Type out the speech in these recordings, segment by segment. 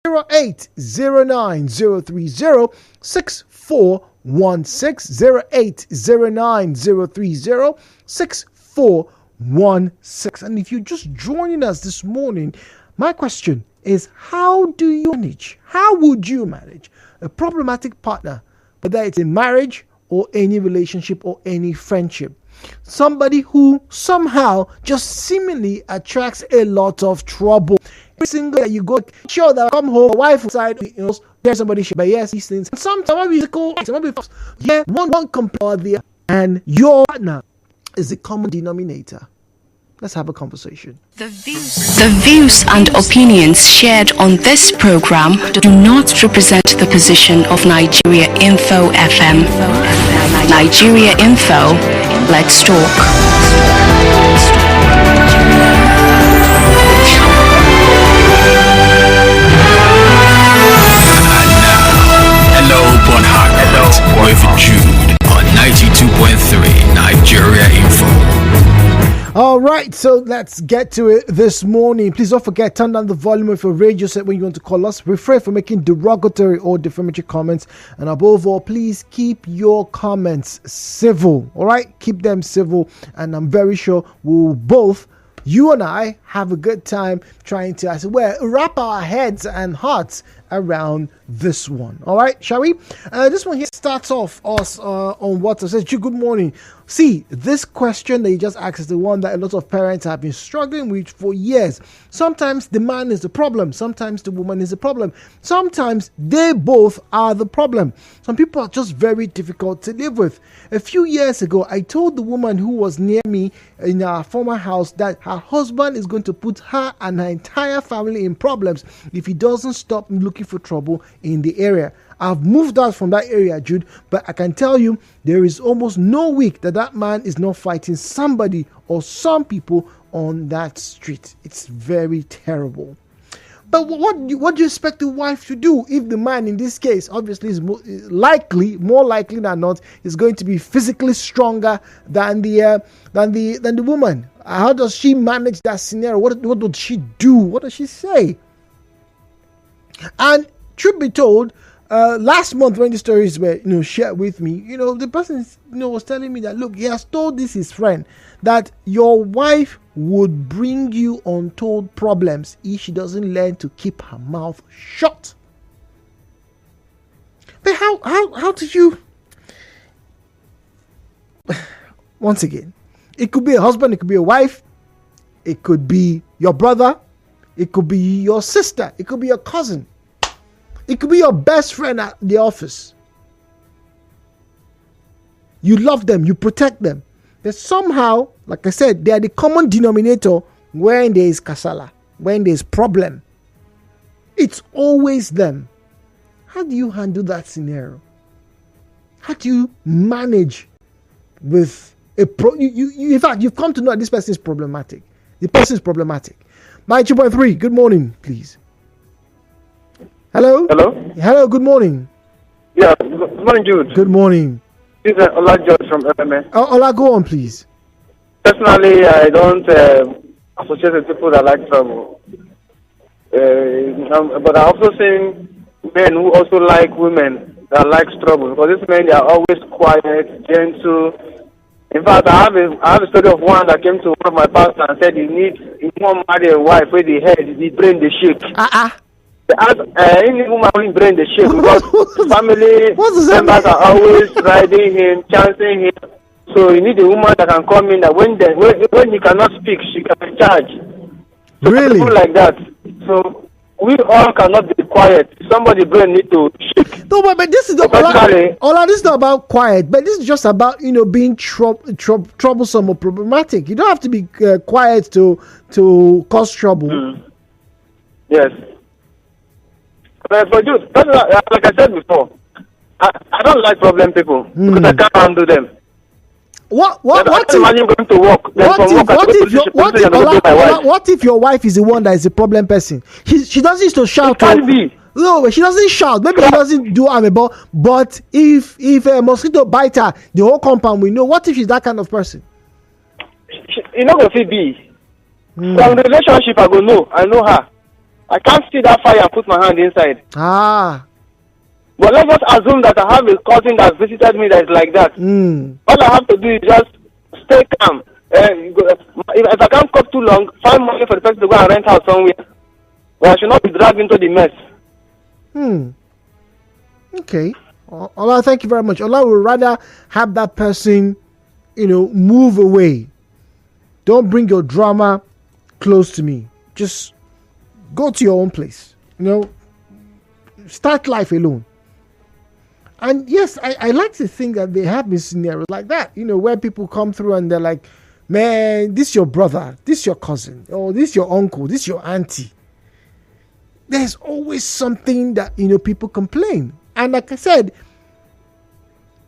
0809-030-6416. And if you're just joining us this morning, my question is, how would you manage a problematic partner, whether it's in marriage or any relationship or any friendship? Somebody who somehow just seemingly attracts a lot of trouble. Every single day you go, sure that I come home, my wife inside, there's somebody, but yes, these things. Sometimes maybe cool, one compare the other, and your partner is the common denominator. Let's have a conversation. The views and opinions shared on this program do not represent the position of Nigeriainfo FM. Nigeriainfo, let's talk. With Jude on 92.3 Nigeriainfo. All right, so let's get to it this morning. Please don't forget, turn down the volume of your radio set when you want to call us. Refrain from making derogatory or defamatory comments. And above all, please keep your comments civil. All right, keep them civil. And I'm very sure we'll both, you and I, have a good time trying to, wrap our heads and hearts around this one. All right, shall we? This one here starts off us on WhatsApp. Says, good morning. See, this question that you just asked is the one that a lot of parents have been struggling with for years. Sometimes the man is the problem. Sometimes the woman is the problem. Sometimes they both are the problem. Some people are just very difficult to live with. A few years ago, I told the woman who was near me in our former house that her husband is going to put her and her entire family in problems if he doesn't stop looking for trouble in the area. I've moved out from that area, Jude, but I can tell you there is almost no week that man is not fighting somebody or some people on that street. It's very terrible. But what do you expect the wife to do if the man in this case obviously is more likely than not is going to be physically stronger than the woman? How does she manage that scenario? What does she do? What does she say? And truth be told, last month when the stories were shared with me, the person was telling me that, look, he has told his friend that your wife would bring you untold problems if she doesn't learn to keep her mouth shut. But how did you? Once again, it could be a husband, it could be a wife, it could be your brother, it could be your sister, it could be your cousin. It could be your best friend at the office. You love them, you protect them. But somehow, like I said, they are the common denominator when there is kasala, when there is problem. It's always them. How do you handle that scenario? How do you manage with in fact, you've come to know that this person is problematic. The person is problematic. 92.3, good morning, please. Hello? Hello, good morning. Yeah, good morning, Jude. Good morning. This is Ola George from FMS. Ola, go on, please. Personally, I don't associate with people that like trouble. But I've also seen men who also like women that like trouble. Because these men, they are always quiet, gentle. In fact, I have a story of one that came to one of my pastors and said he won't marry a wife with the head, the brain, the shake. Any woman will brain the shake because family members are always riding him, chancing him. So you need a woman that can come in that when he cannot speak, she can charge. So really? People like that. So we all cannot be quiet. Somebody brain need to shake. No, but this is this is not about quiet, but this is just about being troublesome or problematic. You don't have to be quiet to cause trouble. Yes. But dude, like I said before, I don't like problem people because I can't handle them. What if your wife is the one that is the problem person? She doesn't used to shout. It can't be. No, she doesn't shout. Maybe she doesn't do amebo. But if a mosquito bite her, the whole compound will know. What if she's that kind of person? You know what it be. From the relationship, I go know. I know her. I can't see that fire and put my hand inside. Ah. But let's just assume that I have a cousin that visited me that is like that. All I have to do is just stay calm. If I can't cope too long, find money for the person to go and rent house somewhere. But I should not be dragged into the mess. Okay. Ola, thank you very much. Ola would rather have that person, move away. Don't bring your drama close to me. Just go to your own place. Start life alone. And yes, I like to think that they have been scenarios like that, where people come through and they're like, man, this your brother, this your cousin, or this your uncle, this your auntie. There's always something that, people complain. And like I said,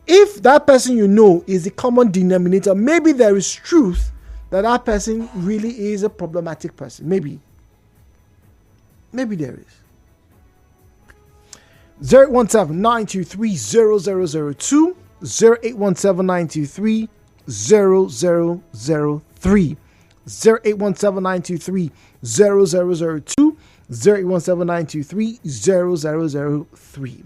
if that person is the common denominator, maybe there is truth that person really is a problematic person. Maybe there is. 017-923-0002, 0817923-0003, 0817923-0002, 0817923-0003.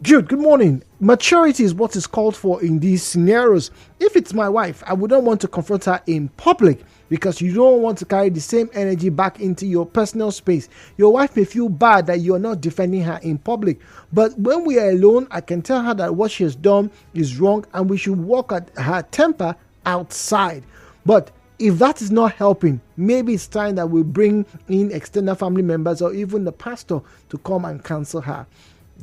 Good morning. Maturity is what is called for in these scenarios. If it's my wife, I wouldn't want to confront her in public because you don't want to carry the same energy back into your personal space. Your wife may feel bad that you're not defending her in public, but when we are alone, I can tell her that what she has done is wrong and we should work at her temper outside. But if that is not helping, maybe it's time that we bring in external family members or even the pastor to come and counsel her.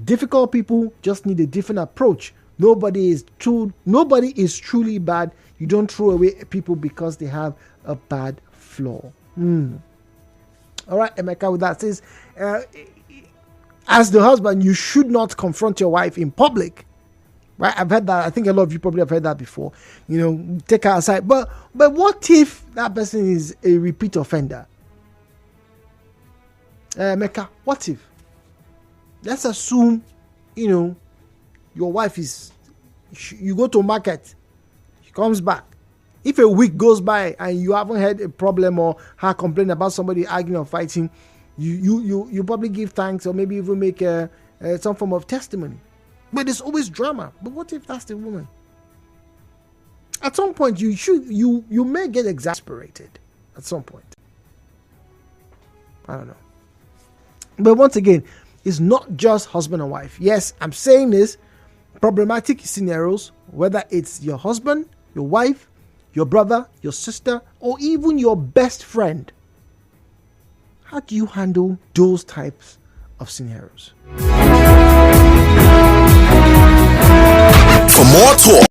Difficult people just need a different approach. Nobody is truly bad. You don't throw away people because they have a bad flaw. All right, Emeka, with that says, as the husband, you should not confront your wife in public. Right? I've heard that. I think a lot of you probably have heard that before. Take her aside. But what if that person is a repeat offender? Emeka, what if? Let's assume, your wife you go to market, she comes back. If a week goes by and you haven't had a problem or her complain about somebody arguing or fighting, you probably give thanks or maybe even make some form of testimony. But there's always drama. But what if that's the woman? At some point, you may get exasperated. At some point, I don't know. But once again, it's not just husband and wife. Yes, I'm saying this. Problematic scenarios, whether it's your husband, your wife, your brother, your sister, or even your best friend. How do you handle those types of scenarios? For more talk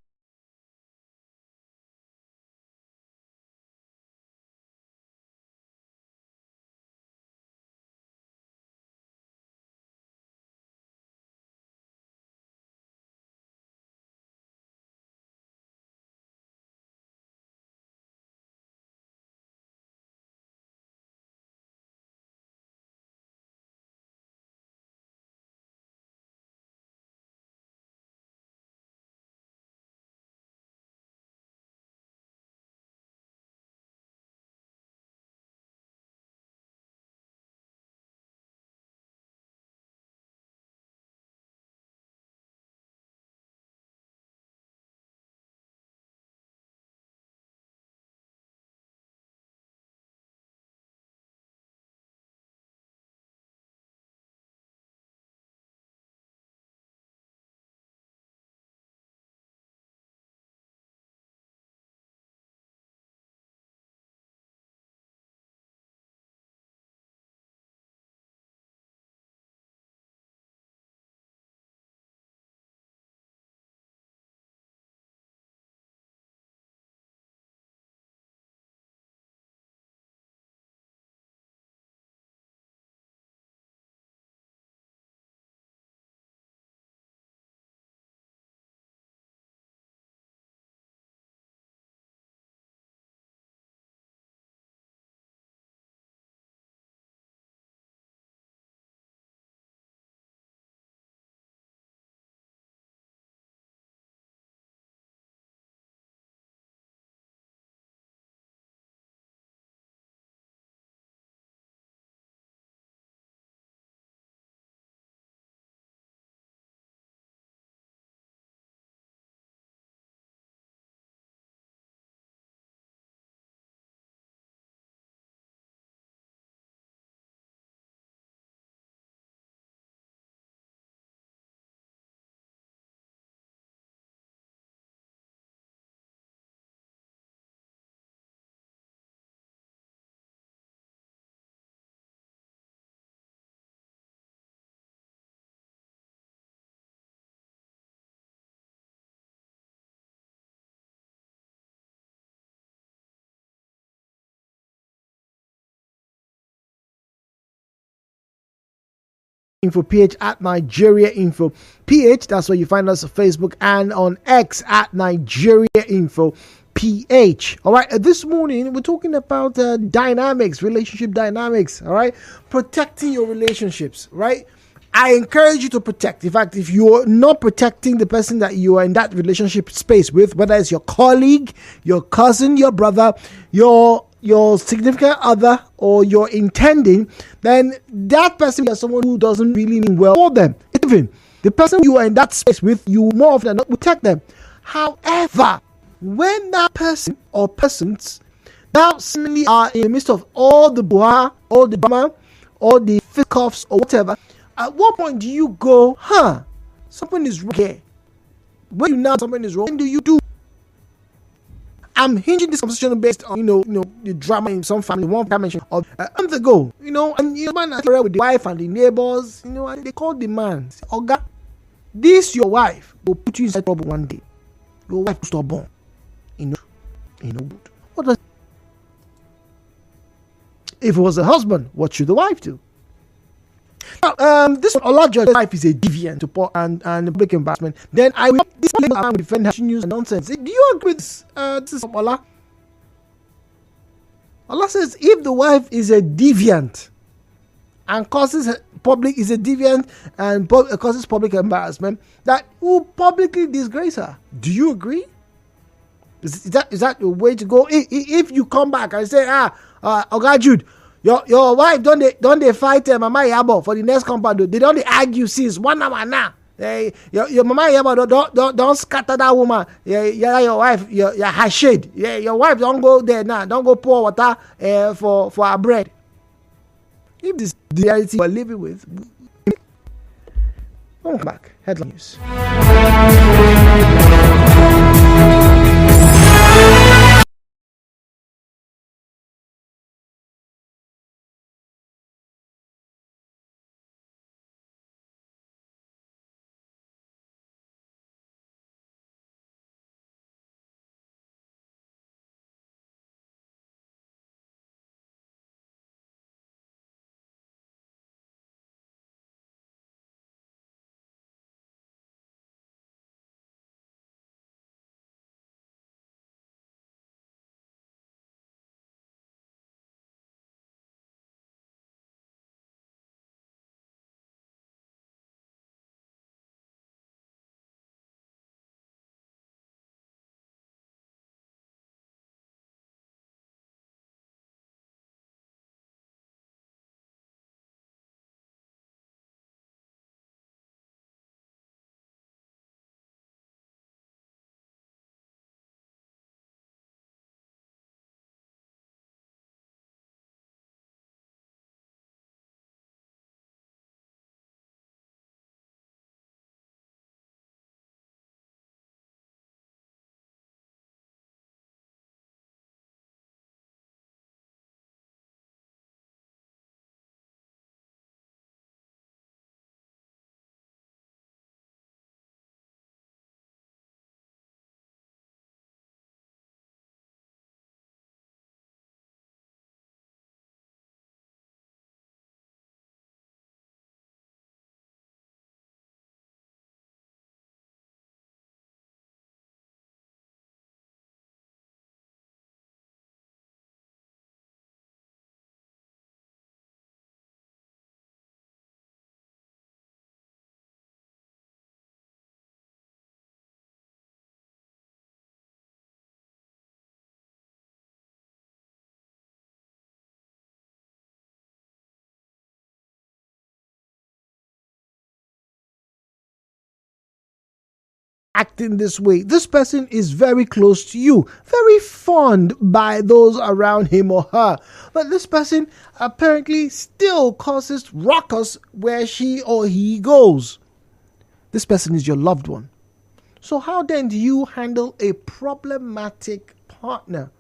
Info PH at Nigeriainfo PH. That's where you find us on Facebook and on X at Nigeriainfo PH. All right, this morning we're talking about dynamics, relationship dynamics. All right, protecting your relationships. Right, I encourage you to protect. In fact, if you're not protecting the person that you are in that relationship space with, whether it's your colleague, your cousin, your brother, your significant other, or your intending, then that person is someone who doesn't really mean well for them. Even the person you are in that space with, you more often than not protect them. However, when that person or persons now seemingly are in the midst of all the blah, all the drama, all the fisticuffs or whatever, at what point do you go, something is wrong here? When you know something is wrong, what do you do? I'm hinging this conversation based on, the drama in some family. One dimension of a month ago, and man is with the wife and the neighbors, and they call the man, Oga, this your wife will put you inside trouble one day. Your wife is stubborn, what does? If it was a husband, what should the wife do? Now, this Olajo's wife is a deviant and a public embarrassment. Then I will this man will defend her news and nonsense. Do you agree with this? This is Ola. Allah says if the wife is a deviant and causes public embarrassment, that will publicly disgrace her. Do you agree? Is that the way to go? If you come back and say, Oga Jude, your wife don't they fight Mama Yabo for the next compound? They don't argue since 1 hour now. Your Mama Yabo don't scatter that woman. Your wife, your her shade. Your wife don't go there now. Don't go pour water for her bread. If this is the reality we're living with, welcome back. Headline news. Acting this way, this person is very close to you, very fond by those around him or her, but this person apparently still causes ruckus where she or he goes. This person is your loved one. So how then do you handle a problematic partner,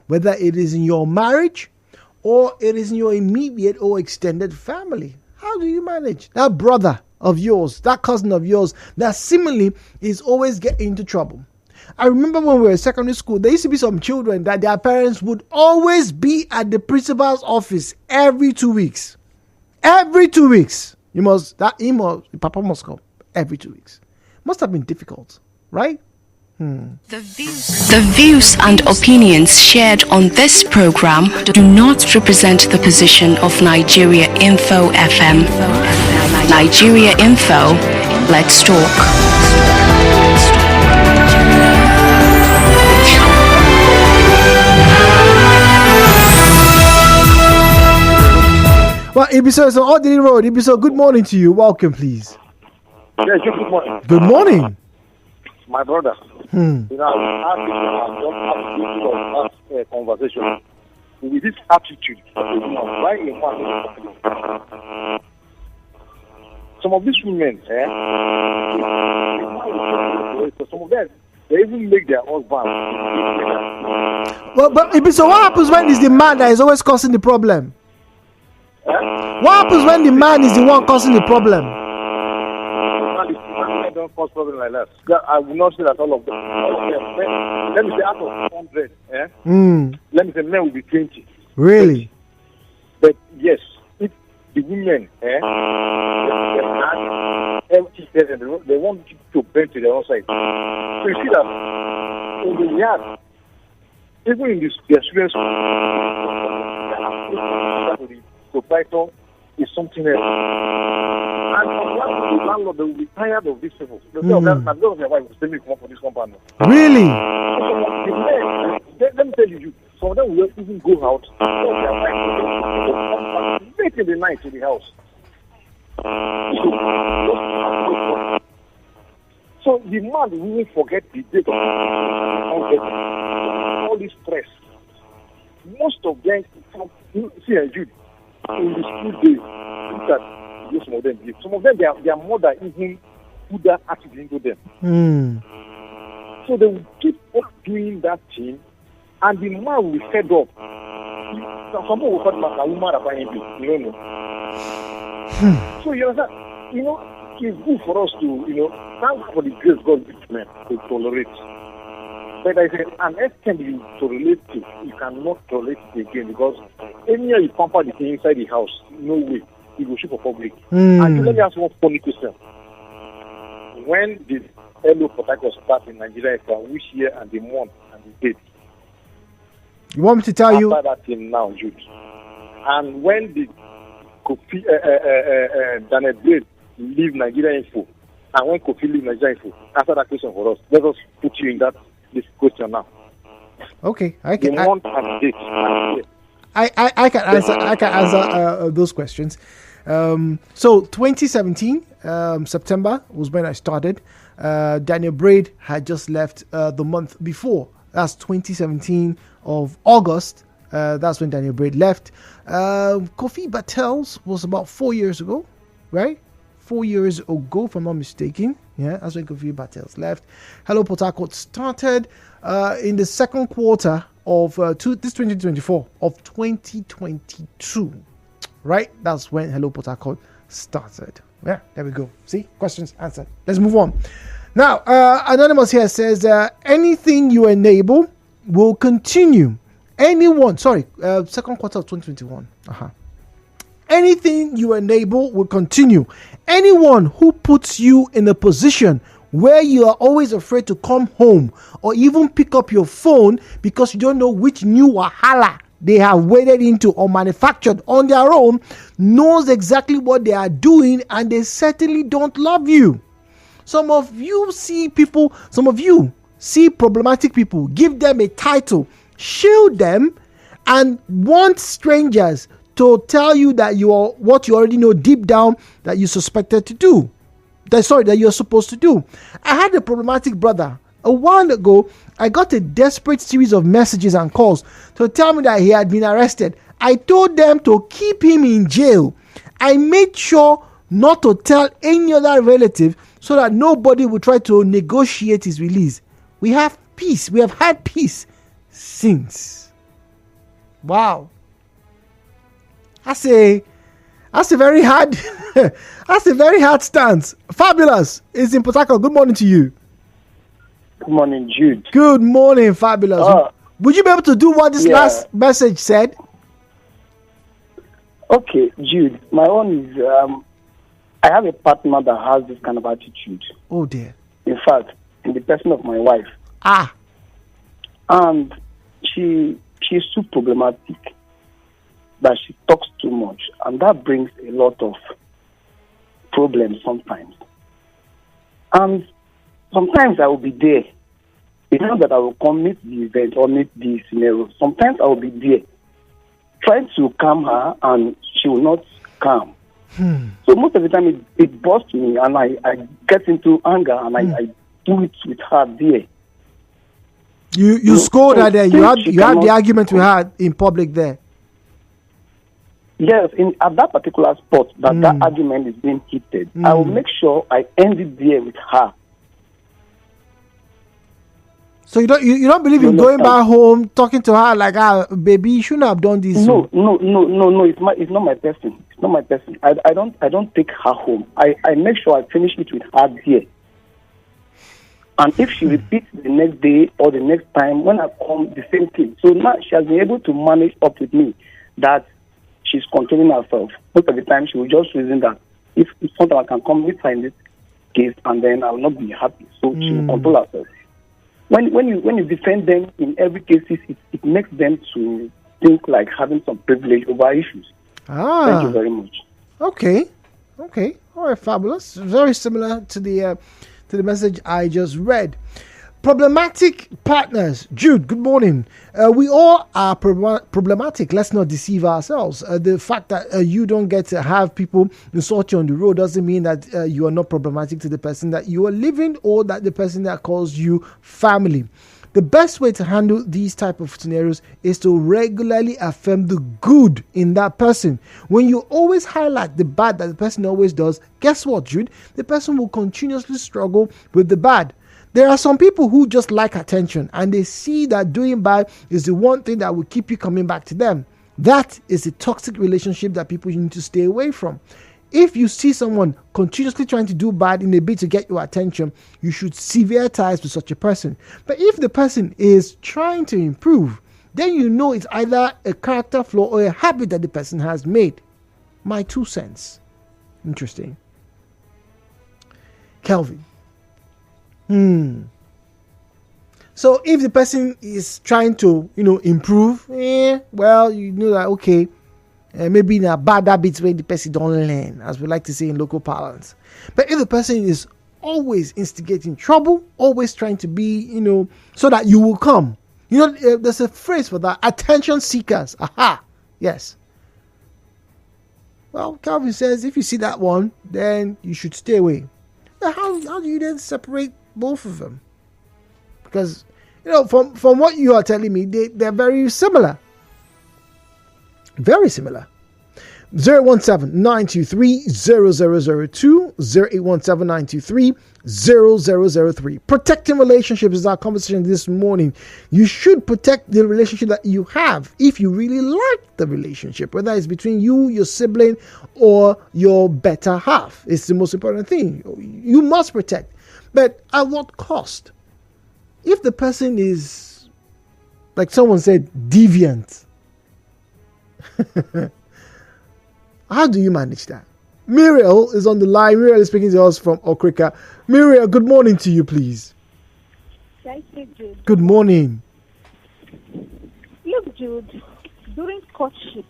whether it is in your marriage or it is in your immediate or extended family? How do you manage that brother of yours, that cousin of yours that seemingly is always getting into trouble? I remember when we were in secondary school, there used to be some children that their parents would always be at the principal's office every 2 weeks. Every 2 weeks. Papa must come every 2 weeks. Must have been difficult, right? The views and opinions shared on this program do not represent the position of Nigeria Info FM. Nigeria Info, let's talk. Well, Ibiso is on Ordinary Road. Ibiso, good morning to you. Welcome, please. Yes, good morning. Good morning. My brother. You know, I have a conversation with this attitude. Why in one? Some of these women, some of them, they even make their husband. Well, but Ibiso, what happens when it's the man that is always causing the problem? What happens when the man is the one causing the problem? I don't cause problem like that. I will not say that all of them. Let me say out of 100, let me say men will be 20. Really? But yes, if the women, they want to bend to their own side. So you see that in the yard, even in their students, the proprietor is something else. And the landlord, they will be tired of these people. They say, my wife will stay me for this company. Really? Let me tell you, some of them will even go out. Late in the night to the house. So the man will even forget the date of all this stress. Most of them, see, Jude, in the school days, look at some of them. Some of them, their mother even put that attitude into them. So they will keep on doing that thing, and the man will be fed up. Some will call it a woman about anything, you don't know. So you understand, it's good for us to, thank for the grace God gives men to tolerate. But I said, an extent you tolerate it, you cannot tolerate it again, because anywhere you pamper the thing inside the house, no way, it will shoot for public. And let me ask one funny question. When did Hello Port Harcourt start in Nigeria, from which year and the month and the date? You want me to tell you? After that team now, Jude. And when did Kofi, Daniel Blade leave Nigeriainfo? And when Kofi leave Nigeriainfo? Answer that question for us. Let us put you in this question now. Okay, I can. The month and the date. I can answer those questions. So 2017 September was when I started. Daniel Braid had just left the month before. That's 2017 of August. That's when Daniel Braid left. Kofi Battels was about 4 years ago, right? 4 years ago, if I'm not mistaken. Yeah, that's when Kofi Battels left. Hello Port Harcourt started in the second quarter of 2024 of 2022, right? That's when Hello Port Harcourt started. Yeah, there we go. See, questions answered. Let's move on. Now, Anonymous here says, anything you enable will continue. Second quarter of 2021. Anything you enable will continue. Anyone who puts you in a position where you are always afraid to come home or even pick up your phone because you don't know which new wahala they have waded into or manufactured on their own knows exactly what they are doing, and they certainly don't love you. Some of you see problematic people, give them a title, shield them, and want strangers to tell you that you are what you already know deep down that you suspected to do. That you're supposed to do. I had a problematic brother. A while ago, I got a desperate series of messages and calls to tell me that he had been arrested. I told them to keep him in jail. I made sure not to tell any other relative so that nobody would try to negotiate his release. We have peace. We have had peace since. Wow. That's a very hard that's a very hard stance. Fabulous is in Port Harcourt. Good morning to you. Good morning, Jude. Good morning, Fabulous. Would you be able to do what this last message said? Okay, Jude. My own is I have a partner that has this kind of attitude. Oh dear. In fact, in the person of my wife. And she's too problematic, that she talks too much, and that brings a lot of problems sometimes. And sometimes I will be there. It's not that I will come meet the event or meet the scenario. Sometimes I will be there trying to calm her, and she will not calm. So most of the time it busts me, and I get into anger, and I do it with her there. You scold her there. You had the argument we had in public there. Yes, at that particular spot that argument is being heated, I will make sure I end it there with her. So you don't believe in going back home, talking to her like, baby, you shouldn't have done this. No. It's not my person. It's not my person. I don't take her home. I make sure I finish it with her there. And if she repeats the next day or the next time, when I come, the same thing. So now she has been able to manage up with me that she's controlling herself. Most of the time, she will just reason that if something I can come with her in this case, and then I will not be happy. So she will control herself. When you defend them in every case, it makes them to think like having some privilege over issues. Thank you very much. Okay. All right, fabulous. Very similar to the message I just read. Problematic partners. Jude, good morning. We all are problematic. Let's not deceive ourselves. The fact that you don't get to have people insult you on the road doesn't mean that you are not problematic to the person that you are living or that the person that calls you family. The best way to handle these type of scenarios is to regularly affirm the good in that person. When you always highlight the bad that the person always does, guess what, Jude? The person will continuously struggle with the bad. There are some people who just like attention, and they see that doing bad is the one thing that will keep you coming back to them. That is a toxic relationship that people need to stay away from. If you see someone continuously trying to do bad in a bid to get your attention, you should sever ties with such a person. But if the person is trying to improve, then you know it's either a character flaw or a habit that the person has made. My 2 cents. Interesting. Kelvin. So if the person is trying to, improve, well, you know that, okay, maybe in a bad habits where the person don't learn, as we like to say in local parlance. But if the person is always instigating trouble, always trying to be, so that you will come. There's a phrase for that, attention seekers. Aha, yes. Well, Calvin says if you see that one, then you should stay away. Now, how do you then separate both of them? Because, from what you are telling me, they're very similar. Very similar. 017-923-0002, 0817923-0003. Protecting relationships is our conversation this morning. You should protect the relationship that you have if you really like the relationship, whether it's between you, your sibling, or your better half. It's the most important thing. You must protect. But at what cost? If the person is, like someone said, deviant, how do you manage that? Muriel is on the line. Muriel is speaking to us from Okrika. Muriel, good morning to you, please. Thank you, Jude. Good morning. Look, Jude, during courtship,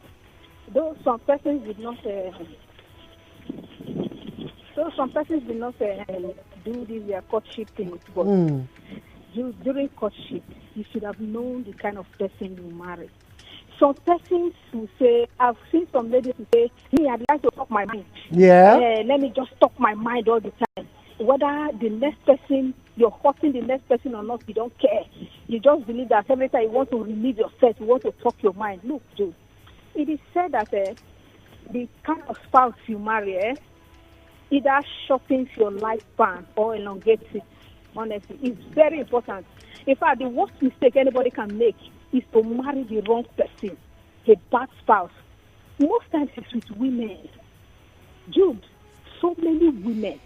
though some persons did not do this courtship thing, but during courtship, you should have known the kind of person you marry. Some persons who say, I've seen some ladies who say, I'd like to talk my mind. Yeah. Let me just talk my mind all the time. Whether the next person, you're hurting the next person or not, you don't care. You just believe that every time you want to relieve yourself, you want to talk your mind. Look, dude, it is said that the kind of spouse you marry either shortens your lifespan or elongates it. Honestly, it's very important. In fact, the worst mistake anybody can make is to marry the wrong person, a bad spouse. Most times it's with women. Jude, so many women.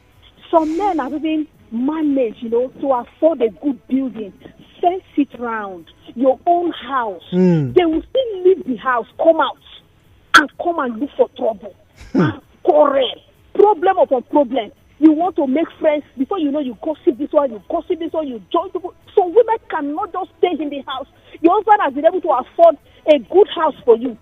Some men have even managed, to afford a good building, fence it round, your own house. They will still leave the house, come out, and come and look for trouble, and quarrel, problem upon problem. You want to make friends. Before you know, you gossip this one, you join people. So women cannot just stay in the house. Your husband has been able to afford a good house for you.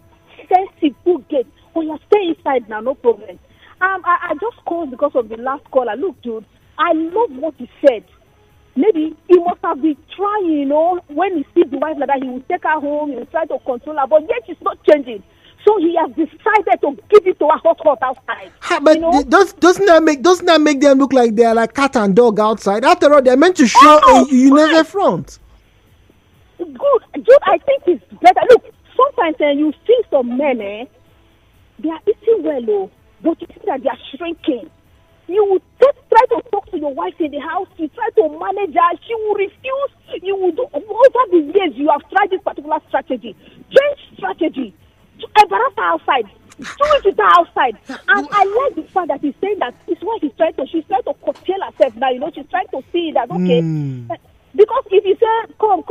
Fancy, good gate. When you stay inside now, no problem. I just called because of the last caller. Look, dude, I love what he said. Maybe he must have been trying, when he sees the wife like that, he will take her home, he will try to control her, but yet she's not changing. So he has decided to give it to her hot outside. But doesn't that make them look like they're like cat and dog outside? After all, they're meant to show a united front. Good, dude. I think it's better. Look, sometimes you see some men, they are eating well, but you see that they are shrinking. You will try to talk to your wife in the house. You try to manage her. She will refuse. You will do over the years. You have tried this particular strategy. Change strategy. Embarrass her outside. Do it with her outside. And I like the fact that he's saying that it's why she's trying to curtail herself now. She's trying to see that, okay. Because if you say, come,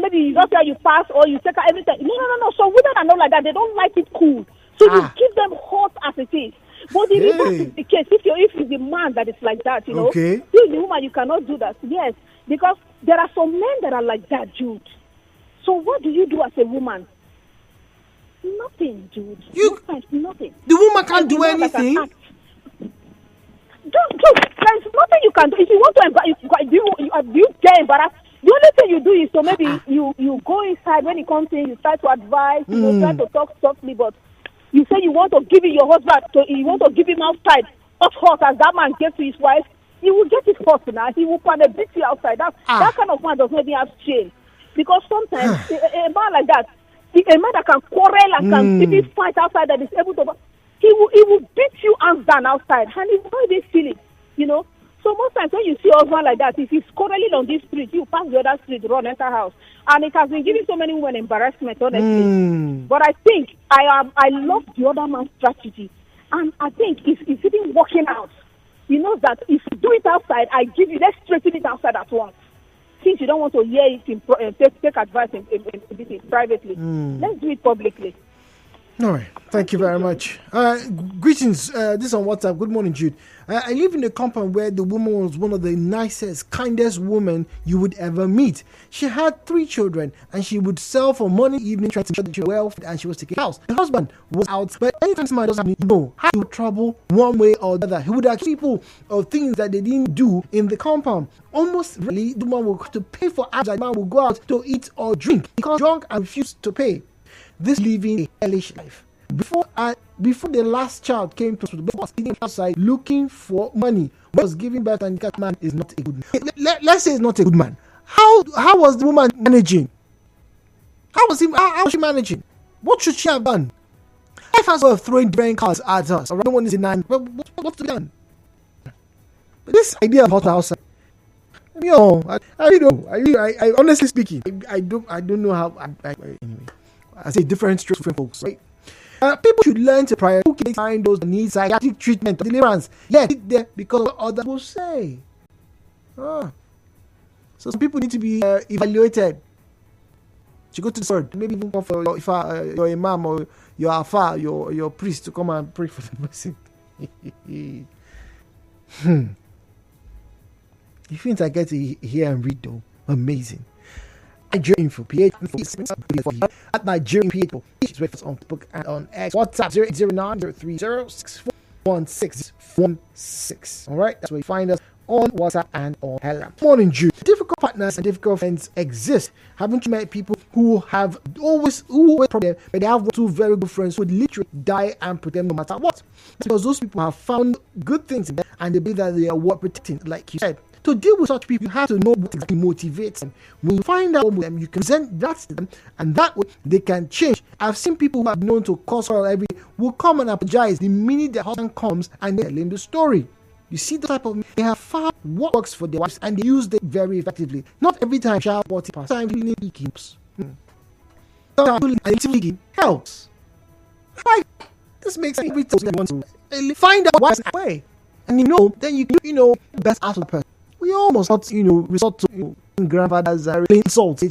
maybe you just say you pass or you take her everything. No. So women are not like that. They don't like it cool. So you keep them hot as it is. But the reverse is the case. If it's the man that is like that, okay. You the woman, you cannot do that. Yes, because there are some men that are like that, Jude. So what do you do as a woman? Nothing, Jude. Nothing. The woman can't do anything. There's nothing you can do. If you want to embarrass, do you get embarrassed? The only thing you do is so maybe you go inside when he comes in, you try to advise, try to talk softly, but you say you want to give it your husband, so you want to give him outside, hot as that man gave to his wife, he will get it hot now. He will kind of beat you outside. That kind of man does not even have shame. Because sometimes a man like that, a man that can quarrel and can even fight outside, that is able to, he will beat you hands down outside, and he will not even feel it, So most times when you see a husband like that, if he's quarreling on this street, you pass the other street, run, enter house. And it has been giving so many women embarrassment, honestly. But I think I love the other man's strategy. And I think if it's even working out, you know that if you do it outside, let's straighten it outside at once. Since you don't want to hear it, take advice in privately, let's do it publicly. All right. Thank you very much. Greetings. This on WhatsApp. Good morning, Jude. I live in a compound where the woman was one of the nicest, kindest women you would ever meet. She had 3 children, and she would sell for money evening, trying to show the children wealth, and she was taking house. The husband was out, but anytime somebody doesn't know how to trouble one way or the other, he would ask people of things that they didn't do in the compound. Almost really, the woman would have to pay for hours, and the man would go out to eat or drink. He got drunk and refused to pay. This living a hellish life. Before the last child came to the boss, sitting outside looking for money, was giving birth, and that man is not a good man. Let's say he's not a good man. How was the woman managing? How was she managing? What should she have done? Life has of throwing different cards at us. No one is denying. What's to be done? This idea of hot outside. I don't know. I honestly speaking, I don't know how. Anyway, I say different strokes for folks, right? People should learn to prioritize those that need psychiatric treatment or deliverance. Yes, sit there because of what others will say. So some people need to be evaluated. You go to the sword, maybe even come for your imam or your afa, your priest to come and pray for the person. If you I get to hear and read though, amazing. Nigeriainfo, PH at Nigeriainfo. It's with us on Facebook and on X. WhatsApp 0809-030-64616. All right, that's where you find us on WhatsApp and on Telegram. Morning, Jude. Difficult partners and difficult friends exist. Haven't you met people who always problem, but they have 2 very good friends who would literally die and protect them no matter what? Because those people have found good things in them and they believe that they are worth protecting, like you said. To deal with such people, you have to know what exactly motivates them. When you find out with them, you can present that to them, and that way they can change. I've seen people who have known to cause quarrel every day will come and apologize the minute their husband comes and they're telling the story. You see the type of they have found what works for their wives and they use it very effectively. Not every time shower 40%. Sometimes it keeps. Sometimes helps. Like this makes every time you want to find out what's the way, and then you best ask the person. We almost not, resort to grandfather's insults.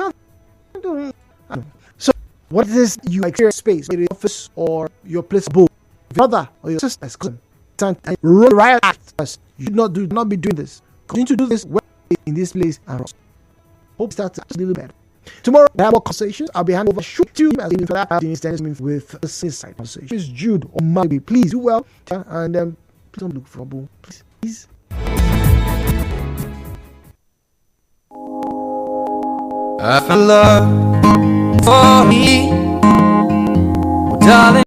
So, what is you experience space, in the office or your place of both, brother or your sister's cousin? and run riot acts. You should not be doing this. Continue to do this in this place and run. Hope starts a little better. Tomorrow, I have more conversations. I'll be handing over shoot to you as for that with the side conversation. It's Jude or Maggie. Please do well and please don't look for trouble. Please. I found love for me, darling.